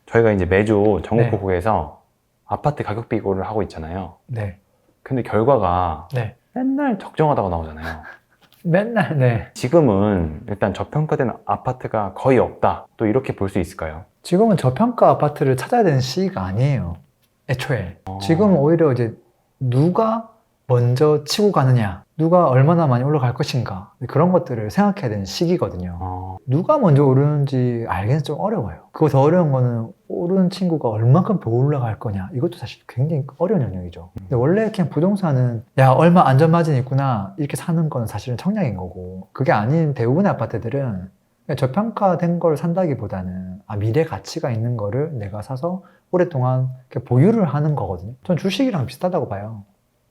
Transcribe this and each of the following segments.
저희가 이제 매주 네. 전국고국에서 아파트 가격 비교를 하고 있잖아요. 네. 근데 결과가 네. 맨날 적정하다고 나오잖아요. 맨날, 네. 지금은 일단 저평가된 아파트가 거의 없다. 또 이렇게 볼 수 있을까요? 지금은 저평가 아파트를 찾아야 되는 시기가 아니에요. 애초에. 지금 오히려 이제 누가 먼저 치고 가느냐, 누가 얼마나 많이 올라갈 것인가, 그런 것들을 생각해야 되는 시기거든요. 누가 먼저 오르는지 알기는 좀 어려워요. 그거 더 어려운 거는 오르는 친구가 얼만큼 더 올라갈 거냐, 이것도 사실 굉장히 어려운 영역이죠. 근데 원래 그냥 부동산은 야, 얼마 안전마진이 있구나 이렇게 사는 거는 사실은 청약인 거고, 그게 아닌 대부분의 아파트들은 그냥 저평가된 걸 산다기보다는 미래 가치가 있는 거를 내가 사서 오랫동안 이렇게 보유를 하는 거거든요. 전 주식이랑 비슷하다고 봐요.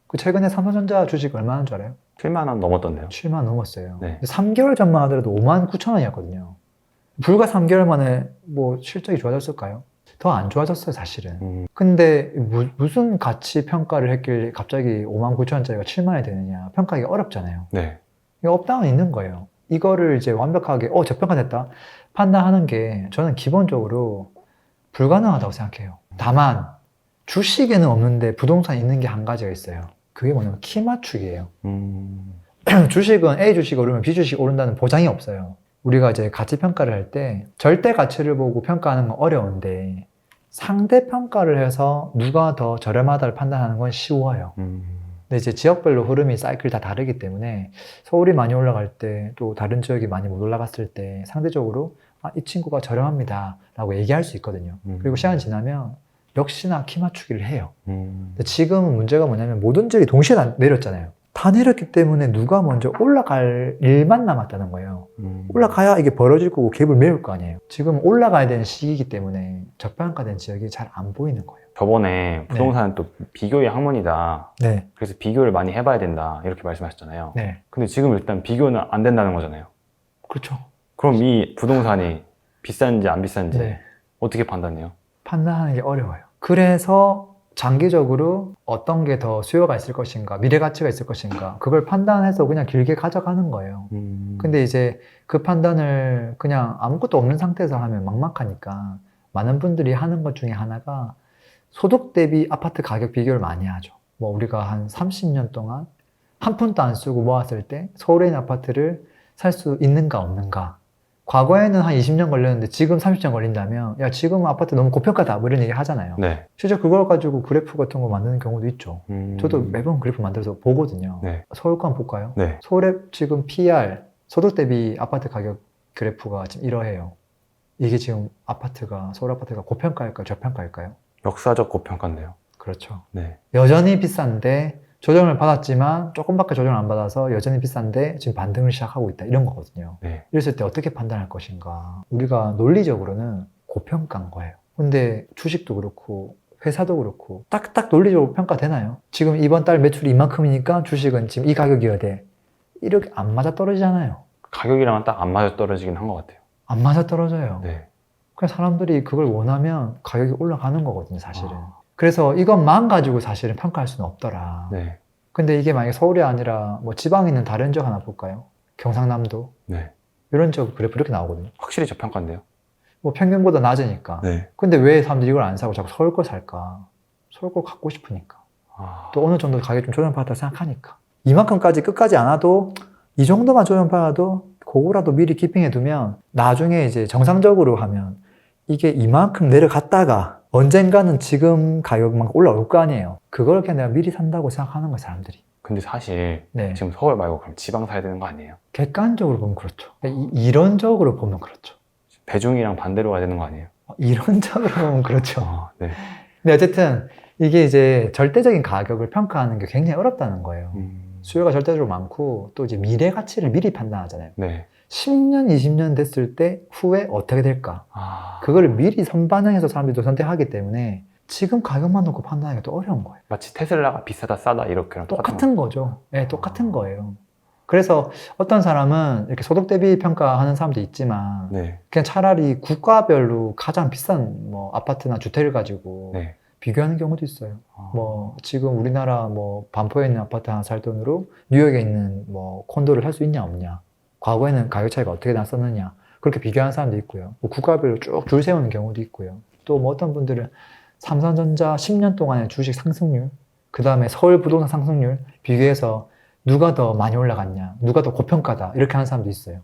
그 최근에 삼성전자 주식 얼마인 줄 알아요? 7만 원 넘었던데요. 7만 원 넘었어요. 네. 3개월 전만 하더라도 5만 9천 원이었거든요. 불과 3개월 만에 뭐 실적이 좋아졌을까요? 더 안 좋아졌어요, 사실은. 근데 무슨 가치 평가를 했길래 갑자기 5만 9천 원짜리가 7만 원이 되느냐. 평가하기 어렵잖아요. 네. 업다운이 있는 거예요. 이거를 이제 완벽하게 저평가됐다 판단하는 게 저는 기본적으로 불가능하다고 생각해요. 다만 주식에는 없는데 부동산에 있는 게 한 가지가 있어요. 그게 뭐냐면 키 맞추기예요. 주식은 A 주식 오르면 B 주식 오른다는 보장이 없어요. 우리가 이제 가치 평가를 할 때 절대 가치를 보고 평가하는 건 어려운데 상대 평가를 해서 누가 더 저렴하다를 판단하는 건 쉬워요. 근데 이제 지역별로 흐름이 사이클이 다 다르기 때문에 서울이 많이 올라갈 때 또 다른 지역이 많이 못 올라갔을 때 상대적으로 이 친구가 저렴합니다 라고 얘기할 수 있거든요. 그리고 시간이 지나면 역시나 키 맞추기를 해요. 근데 지금은 문제가 뭐냐면 모든 지역이 동시에 다 내렸잖아요. 다 내렸기 때문에 누가 먼저 올라갈 일만 남았다는 거예요. 올라가야 이게 벌어질 거고 갭을 메울 거 아니에요. 지금 올라가야 되는 시기이기 때문에 저평가된 지역이 잘 안 보이는 거예요. 저번에 부동산은 또 비교의 학문이다. 네. 그래서 비교를 많이 해봐야 된다. 이렇게 말씀하셨잖아요. 네. 근데 지금 일단 비교는 안 된다는 거잖아요. 그렇죠. 그럼 이 부동산이 비싼지 안 비싼지 네. 어떻게 판단해요? 판단하는 게 어려워요. 그래서 장기적으로 어떤 게 더 수요가 있을 것인가, 미래 가치가 있을 것인가, 그걸 판단해서 그냥 길게 가져가는 거예요. 근데 이제 그 판단을 그냥 아무것도 없는 상태에서 하면 막막하니까 많은 분들이 하는 것 중에 하나가 소득 대비 아파트 가격 비교를 많이 하죠. 뭐 우리가 한 30년 동안 한 푼도 안 쓰고 모았을 때 서울에 있는 아파트를 살 수 있는가 없는가. 과거에는 한 20년 걸렸는데 지금 30년 걸린다면 야, 지금 아파트 너무 고평가다 뭐 이런 얘기 하잖아요. 네. 실제 그걸 가지고 그래프 같은 거 만드는 경우도 있죠. 저도 매번 그래프 만들어서 보거든요. 네. 서울 거 한번 볼까요? 네. 서울의 지금 PR, 소득 대비 아파트 가격 그래프가 지금 이러해요. 이게 지금 서울 아파트가 고평가일까요? 저평가일까요? 역사적 고평가인데요. 그렇죠. 네. 여전히 비싼데 조정을 받았지만 조금밖에 조정을 안 받아서 여전히 비싼데 지금 반등을 시작하고 있다, 이런 거거든요. 네. 이랬을 때 어떻게 판단할 것인가. 우리가 논리적으로는 고평가인 거예요. 근데 주식도 그렇고 회사도 그렇고 딱딱 논리적으로 평가되나요? 지금 이번 달 매출이 이만큼이니까 주식은 지금 이 가격이어야 돼, 이렇게 안 맞아 떨어지잖아요. 가격이랑은 딱 안 맞아 떨어지긴 한 것 같아요. 안 맞아 떨어져요. 네. 그냥 사람들이 그걸 원하면 가격이 올라가는 거거든요, 사실은. 그래서 이것만 가지고 사실은 평가할 수는 없더라. 네. 근데 이게 만약에 서울이 아니라 뭐 지방에 있는 다른 지역 하나 볼까요? 경상남도? 네. 이런 지역 그래프 이렇게 나오거든요. 확실히 저평가인데요. 뭐 평균보다 낮으니까. 네. 근데 왜 사람들이 이걸 안 사고 자꾸 서울 걸 살까? 서울 걸 갖고 싶으니까. 또 어느 정도 가격이 좀 조정받았다 생각하니까. 이만큼까지 끝까지 안 와도 이 정도만 조정받아도 그거라도 미리 키핑해 두면 나중에 이제 정상적으로 하면 이게 이만큼 내려갔다가 언젠가는 지금 가격만 올라올 거 아니에요. 그걸 그냥 내가 미리 산다고 생각하는 거예요, 사람들이. 근데 사실 네. 지금 서울 말고 그럼 지방 사야 되는 거 아니에요? 객관적으로 보면 그렇죠. 이론적으로 보면 그렇죠. 배중이랑 반대로 가야 되는 거 아니에요? 이론적으로 보면 그렇죠. 네. 근데 어쨌든 이게 이제 절대적인 가격을 평가하는 게 굉장히 어렵다는 거예요. 수요가 절대적으로 많고 또 이제 미래 가치를 미리 판단하잖아요. 네. 10년, 20년 됐을 때 후에 어떻게 될까? 그걸 미리 선반영해서 사람들이 또 선택하기 때문에 지금 가격만 놓고 판단하기가 또 어려운 거예요. 마치 테슬라가 비싸다 싸다 이렇게랑 똑같은 거죠. 네, 똑같은 거예요. 그래서 어떤 사람은 이렇게 소득 대비 평가하는 사람도 있지만 네. 그냥 차라리 국가별로 가장 비싼 뭐 아파트나 주택을 가지고 네. 비교하는 경우도 있어요. 뭐 지금 우리나라 뭐 반포에 있는 아파트 하나 살 돈으로 뉴욕에 있는 뭐 콘도를 살 수 있냐 없냐, 과거에는 가격 차이가 어떻게 났었느냐, 그렇게 비교하는 사람도 있고요. 뭐 국가별로 쭉 줄 세우는 경우도 있고요. 또 뭐 어떤 분들은 삼성전자 10년 동안의 주식 상승률, 그 다음에 서울 부동산 상승률 비교해서 누가 더 많이 올라갔냐, 누가 더 고평가다 이렇게 하는 사람도 있어요.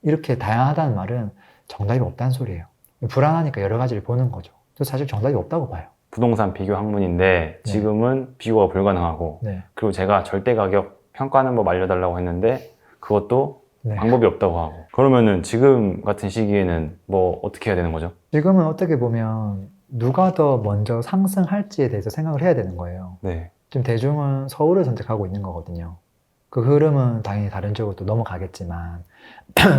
이렇게 다양하다는 말은 정답이 없다는 소리예요. 불안하니까 여러 가지를 보는 거죠. 저 사실 정답이 없다고 봐요. 부동산 비교 학문인데 지금은 비교가 불가능하고 네. 그리고 제가 절대 가격 평가하는 법 알려달라고 했는데 그것도 네. 방법이 없다고 하고 그러면은 지금 같은 시기에는 뭐 어떻게 해야 되는 거죠? 지금은 어떻게 보면 누가 더 먼저 상승할지에 대해서 생각을 해야 되는 거예요. 네. 지금 대중은 서울을 선택하고 있는 거거든요. 그 흐름은 당연히 다른 쪽으로 또 넘어가겠지만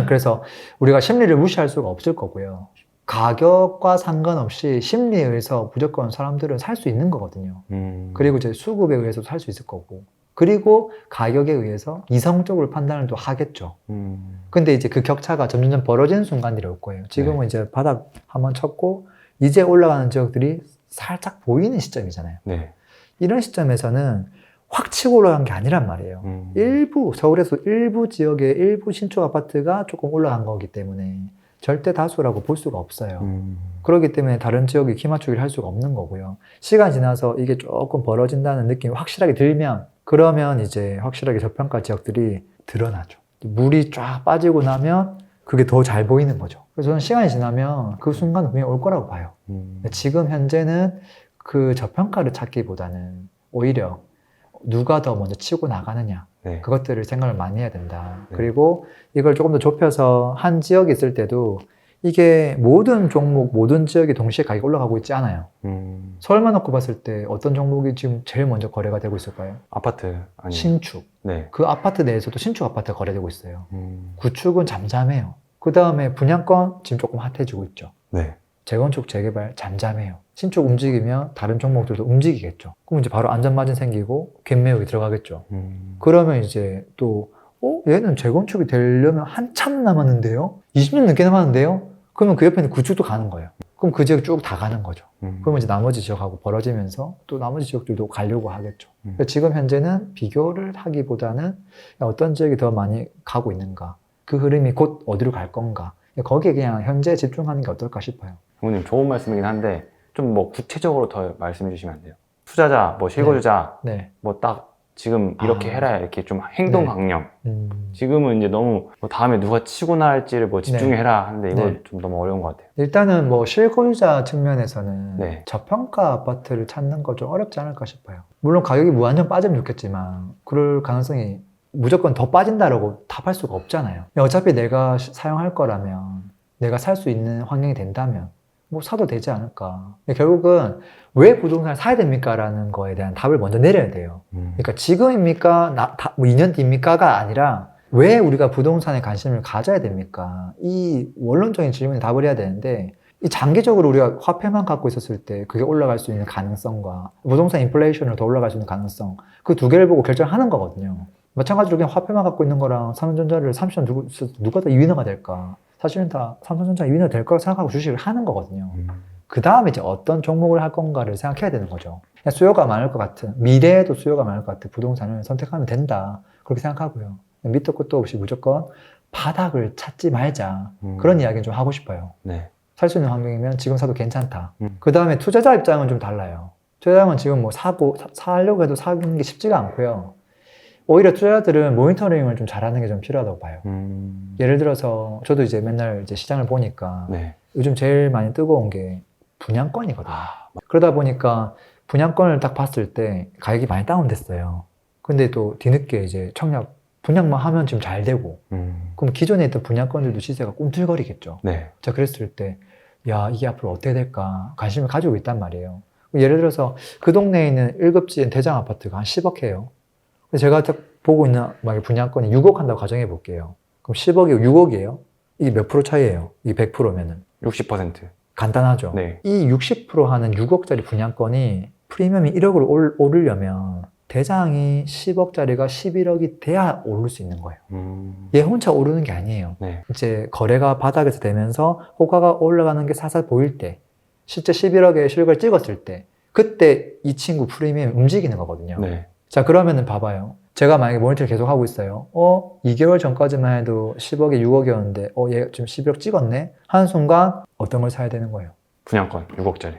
그래서 우리가 심리를 무시할 수가 없을 거고요. 가격과 상관없이 심리에 의해서 무조건 사람들은 살 수 있는 거거든요. 그리고 이제 수급에 의해서도 살 수 있을 거고 그리고 가격에 의해서 이성적으로 판단을 또 하겠죠. 근데 이제 그 격차가 점점 벌어지는 순간들이 올 거예요. 지금은 네. 이제 바닥 한번 쳤고 이제 올라가는 지역들이 살짝 보이는 시점이잖아요. 네. 이런 시점에서는 확 치고 올라간 게 아니란 말이에요. 일부, 서울에서 일부 지역의 일부 신축 아파트가 조금 올라간 거기 때문에 절대 다수라고 볼 수가 없어요. 그렇기 때문에 다른 지역이 기맞추기를 할 수가 없는 거고요. 시간이 지나서 이게 조금 벌어진다는 느낌이 확실하게 들면 그러면 이제 확실하게 저평가 지역들이 드러나죠. 물이 쫙 빠지고 나면 그게 더 잘 보이는 거죠. 그래서 저는 시간이 지나면 그 순간 분명히 올 거라고 봐요. 지금 현재는 그 저평가를 찾기보다는 오히려 누가 더 먼저 치고 나가느냐 네. 그것들을 생각을 많이 해야 된다. 네. 그리고 이걸 조금 더 좁혀서 한 지역에 있을 때도 이게 모든 종목, 모든 지역이 동시에 가격이 올라가고 있지 않아요. 서울만 놓고 봤을 때 어떤 종목이 지금 제일 먼저 거래가 되고 있을까요? 아파트 아니. 신축. 네. 그 아파트 내에서도 신축 아파트가 거래되고 있어요. 구축은 잠잠해요. 그 다음에 분양권 지금 조금 핫해지고 있죠. 네. 재건축, 재개발 잠잠해요. 신축 움직이면 다른 종목들도 움직이겠죠. 그럼 이제 바로 안전마진 생기고 갭매우기 들어가겠죠. 그러면 이제 또 얘는 재건축이 되려면 한참 남았는데요? 20년 넘게 남았는데요? 그러면 그 옆에는 구축도 가는 거예요. 그럼 그 지역 쭉 다 가는 거죠. 그러면 이제 나머지 지역하고 벌어지면서 또 나머지 지역들도 가려고 하겠죠. 그러니까 지금 현재는 비교를 하기보다는 어떤 지역이 더 많이 가고 있는가, 그 흐름이 곧 어디로 갈 건가, 거기에 그냥 현재 집중하는 게 어떨까 싶어요. 부모님 좋은 말씀이긴 한데 좀 뭐 구체적으로 더 말씀해 주시면 안 돼요? 투자자, 뭐 실거주자, 네. 뭐 딱 지금 이렇게 해라 이렇게 좀 행동 네. 강령. 지금은 이제 너무 뭐 다음에 누가 치고 나갈지를 뭐 집중해라 하는데 이거 네. 좀 너무 어려운 것 같아요. 일단은 뭐 실거주자 측면에서는 네. 저평가 아파트를 찾는 거 좀 어렵지 않을까 싶어요. 물론 가격이 무한정 빠지면 좋겠지만 그럴 가능성이 무조건 더 빠진다라고 답할 수가 없잖아요. 어차피 내가 사용할 거라면 내가 살 수 있는 환경이 된다면 뭐 사도 되지 않을까. 결국은 왜 부동산을 사야 됩니까? 라는 거에 대한 답을 먼저 내려야 돼요. 그러니까 지금입니까? 뭐 2년 뒤입니까?가 아니라 왜 우리가 부동산에 관심을 가져야 됩니까? 이 원론적인 질문에 답을 해야 되는데 이 장기적으로 우리가 화폐만 갖고 있었을 때 그게 올라갈 수 있는 가능성과 부동산 인플레이션으로 더 올라갈 수 있는 가능성 그 두 개를 보고 결정하는 거거든요. 마찬가지로 그냥 화폐만 갖고 있는 거랑 삼성전자를 30년 누가 더 2위너가 될까? 사실은 다 삼성전자 2위너 될 거라고 생각하고 주식을 하는 거거든요. 그 다음에 이제 어떤 종목을 할 건가를 생각해야 되는 거죠. 그냥 수요가 많을 것 같은, 미래에도 수요가 많을 것 같은 부동산을 선택하면 된다. 그렇게 생각하고요. 밑도 끝도 없이 무조건 바닥을 찾지 말자. 그런 이야기는 좀 하고 싶어요. 네. 살 수 있는 환경이면 지금 사도 괜찮다. 그 다음에 투자자 입장은 좀 달라요. 투자자는 지금 뭐 사려고 해도 사는 게 쉽지가 않고요. 오히려 투자자들은 모니터링을 좀 잘하는 게 좀 필요하다고 봐요. 예를 들어서 저도 이제 맨날 이제 시장을 보니까 네. 요즘 제일 많이 뜨거운 게 분양권이거든요. 그러다 보니까 분양권을 딱 봤을 때 가격이 많이 다운됐어요. 근데 또 뒤늦게 이제 청약 분양만 하면 지금 잘 되고 그럼 기존에 있던 분양권들도 시세가 꿈틀거리겠죠. 네. 자, 그랬을 때 야, 이게 앞으로 어떻게 될까 관심을 가지고 있단 말이에요. 예를 들어서 그 동네에 있는 1급지인 대장 아파트가 한 10억 해요. 제가 딱 보고 있는 분양권이 6억 한다고 가정해 볼게요. 그럼 10억이 6억이에요? 이게 몇 프로 차이예요? 이게 100%면은. 60%. 간단하죠. 네. 이 60% 하는 6억짜리 분양권이 프리미엄이 1억으로 오르려면 대장이 10억짜리가 11억이 돼야 오를 수 있는 거예요. 얘 혼자 오르는 게 아니에요. 네. 이제 거래가 바닥에서 되면서 호가가 올라가는 게 사살 보일 때, 실제 11억에 실거래 찍었을 때, 그때 이 친구 프리미엄이 움직이는 거거든요. 네. 자, 그러면은 봐봐요. 제가 만약에 모니터를 계속 하고 있어요. 2개월 전까지만 해도 10억에 6억이었는데, 얘 지금 11억 찍었네? 하는 순간 어떤 걸 사야 되는 거예요? 분양권 6억짜리.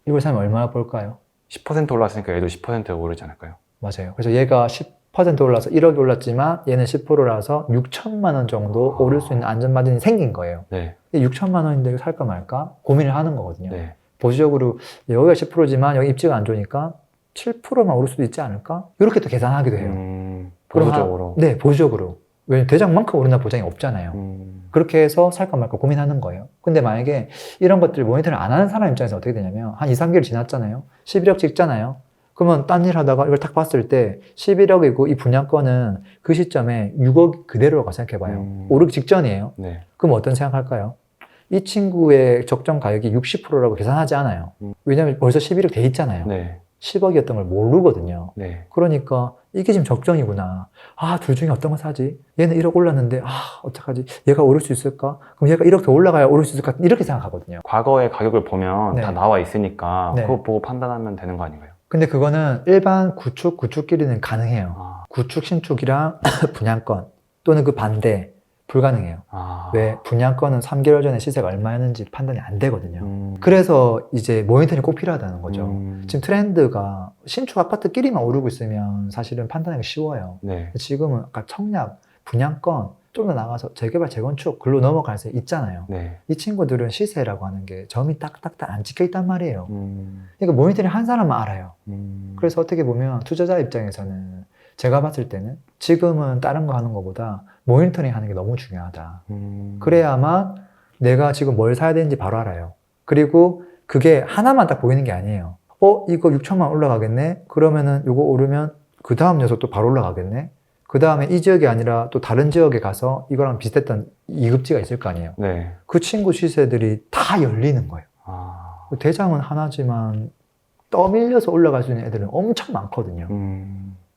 이걸 사면 얼마나 벌까요? 10% 올랐으니까 얘도 10% 오르지 않을까요? 맞아요. 그래서 얘가 10% 올라서 1억이 올랐지만 얘는 10%라서 6천만 원 정도 오를 수 있는 안전마진이 생긴 거예요. 네. 6천만 원인데 이거 살까 말까 고민을 하는 거거든요. 네. 보수적으로 여기가 10%지만 여기 입지가 안 좋으니까 7%만 오를 수도 있지 않을까? 이렇게 또 계산하기도 해요. 보수적으로. 네, 보수적으로. 왜냐면 대장만큼 오른다 보장이 없잖아요. 그렇게 해서 살까 말까 고민하는 거예요. 근데 만약에 이런 것들 모니터를 안 하는 사람 입장에서 어떻게 되냐면 한 2, 3개월 지났잖아요. 11억 찍잖아요. 그러면 딴 일 하다가 이걸 딱 봤을 때 11억이고 이 분양권은 그 시점에 6억 그대로라고 생각해봐요. 오르기 직전이에요. 네. 그럼 어떤 생각할까요? 이 친구의 적정 가격이 60%라고 계산하지 않아요. 왜냐면 벌써 11억 돼 있잖아요. 네. 10억이었던 걸 모르거든요. 네. 그러니까 이게 지금 적정이구나. 아, 둘 중에 어떤 거 사지? 얘는 1억 올랐는데 어떡하지? 얘가 오를 수 있을까? 그럼 얘가 1억 더 올라가야 오를 수 있을까? 이렇게 생각하거든요. 과거의 가격을 보면 네. 다 나와 있으니까 네. 그거 보고 판단하면 되는 거 아닌가요? 근데 그거는 일반 구축끼리는 가능해요. 아. 구축, 신축이랑 분양권 또는 그 반대 불가능해요. 왜? 분양권은 3개월 전에 시세가 얼마였는지 판단이 안 되거든요. 그래서 이제 모니터링이 꼭 필요하다는 거죠. 지금 트렌드가 신축 아파트끼리만 오르고 있으면 사실은 판단하기 쉬워요. 네. 지금은 아까 청약, 분양권 좀 더 나가서 재개발, 재건축 글로 넘어갈 수 있잖아요. 네. 이 친구들은 시세라고 하는 게 점이 딱딱딱 안 찍혀 있단 말이에요. 그러니까 모니터링 한 사람만 알아요. 그래서 어떻게 보면 투자자 입장에서는 제가 봤을 때는 지금은 다른 거 하는 것보다 모니터링 하는 게 너무 중요하다. 그래야만 내가 지금 뭘 사야 되는지 바로 알아요. 그리고 그게 하나만 딱 보이는 게 아니에요. 이거 6천만 올라가겠네? 그러면은 이거 오르면 그 다음 녀석 또 바로 올라가겠네? 그 다음에 이 지역이 아니라 또 다른 지역에 가서 이거랑 비슷했던 2급지가 있을 거 아니에요. 네. 그 친구 시세들이 다 열리는 거예요. 대장은 하나지만 떠밀려서 올라갈 수 있는 애들은 엄청 많거든요.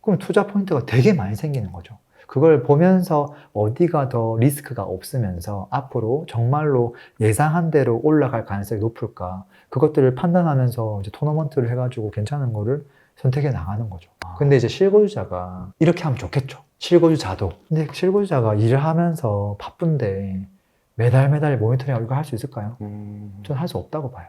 그럼 투자 포인트가 되게 많이 생기는 거죠. 그걸 보면서 어디가 더 리스크가 없으면서 앞으로 정말로 예상한 대로 올라갈 가능성이 높을까, 그것들을 판단하면서 이제 토너먼트를 해가지고 괜찮은 거를 선택해 나가는 거죠. 근데 이제 실거주자가 이렇게 하면 좋겠죠. 실거주자도. 근데 실거주자가 일을 하면서 바쁜데 매달 모니터링하고 이거 할 수 있을까요? 저는 할 수 없다고 봐요.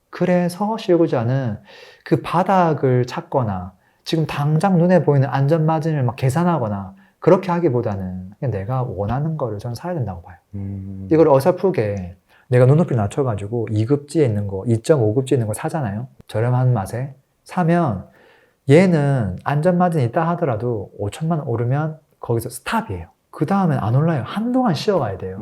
그래서 실거주자는 그 바닥을 찾거나 지금 당장 눈에 보이는 안전마진을 막 계산하거나 그렇게 하기보다는 그냥 내가 원하는 거를 저는 사야 된다고 봐요. 이걸 어설프게 내가 눈높이 낮춰가지고 2급지에 있는 거, 2.5급지에 있는 거 사잖아요. 저렴한 맛에. 사면 얘는 안전마진이 있다 하더라도 5천만 원 오르면 거기서 스탑이에요. 그 다음엔 안 올라요. 한동안 쉬어가야 돼요.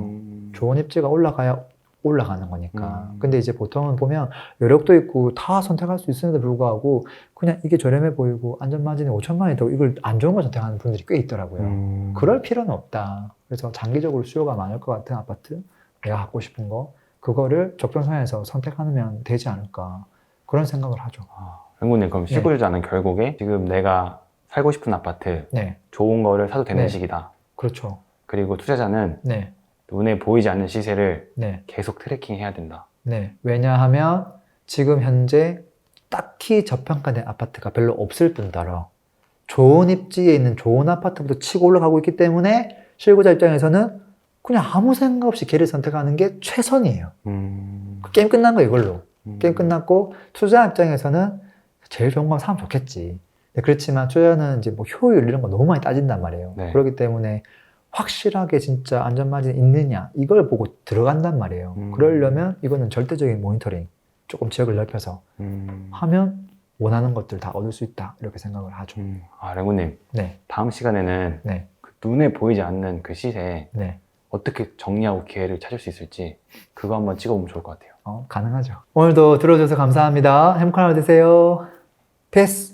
좋은 입지가 올라가야 올라가는 거니까. 근데 이제 보통은 보면 여력도 있고 다 선택할 수 있음에도 불구하고 그냥 이게 저렴해 보이고 안전마진이 5천만 원이 더 이걸 안 좋은 걸 선택하는 분들이 꽤 있더라고요. 그럴 필요는 없다. 그래서 장기적으로 수요가 많을 것 같은 아파트, 내가 갖고 싶은 거, 그거를 적정선에서 선택하면 되지 않을까, 그런 생각을 하죠. 랭구님, 그럼 실거주자는 결국에 지금 내가 살고 싶은 아파트, 네. 좋은 거를 사도 되는 네. 시기다. 그렇죠. 그리고 투자자는 네. 눈에 보이지 않는 시세를 네. 계속 트래킹 해야 된다. 네. 왜냐하면 지금 현재 딱히 저평가된 아파트가 별로 없을 뿐더러 좋은 입지에 있는 좋은 아파트부터 치고 올라가고 있기 때문에 실거주자 입장에서는 그냥 아무 생각 없이 걔를 선택하는 게 최선이에요. 게임 끝난 거 이걸로. 게임 끝났고 투자 입장에서는 제일 좋은 건 사면 좋겠지. 네, 그렇지만 투자는 이제 뭐 효율 이런 거 너무 많이 따진단 말이에요. 네. 그렇기 때문에 확실하게 진짜 안전마진이 있느냐 이걸 보고 들어간단 말이에요. 그러려면 이거는 절대적인 모니터링, 조금 지역을 넓혀서 하면 원하는 것들 다 얻을 수 있다, 이렇게 생각을 하죠. 랭구님, 네. 다음 시간에는 네. 그 눈에 보이지 않는 그 시세 네. 어떻게 정리하고 기회를 찾을 수 있을지 그거 한번 찍어보면 좋을 것 같아요. 가능하죠. 오늘도 들어줘서 감사합니다. 행복한 하루 되세요. 패스.